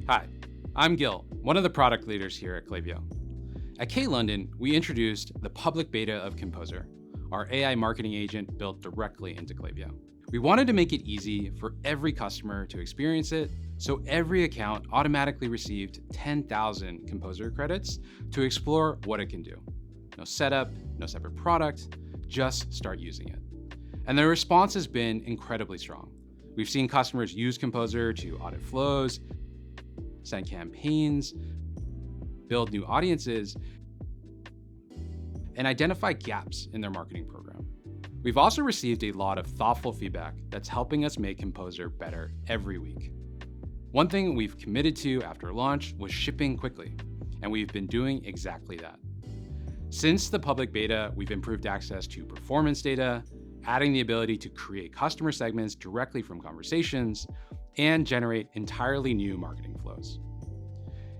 Hi, I'm Gil, one of the product leaders here at Klaviyo. At K-London, we introduced the public beta of Composer, our AI marketing agent built directly into Klaviyo. We wanted to make it easy for every customer to experience it, so every account automatically received 10,000 Composer credits to explore what it can do. No setup, no separate product, just start using it. And the response has been incredibly strong. We've seen customers use Composer to audit flows, send campaigns, build new audiences, and identify gaps in their marketing program. We've also received a lot of thoughtful feedback that's helping us make Composer better every week. One thing we've committed to after launch was shipping quickly, and we've been doing exactly that. Since the public beta, we've improved access to performance data, adding the ability to create customer segments directly from conversations, and generate entirely new marketing flows.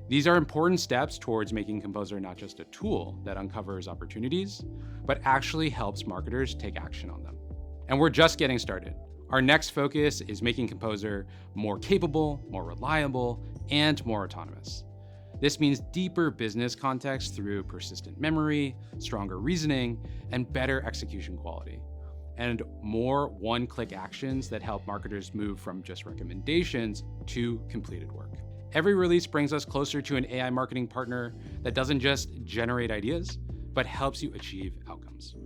These are important steps towards making Composer not just a tool that uncovers opportunities, but actually helps marketers take action on them. And we're just getting started. Our next focus is making Composer more capable, more reliable, and more autonomous. This means deeper business context through persistent memory, stronger reasoning, and better execution quality, and more one-click actions that help marketers move from just recommendations to completed work. Every release brings us closer to an AI marketing partner that doesn't just generate ideas, but helps you achieve outcomes.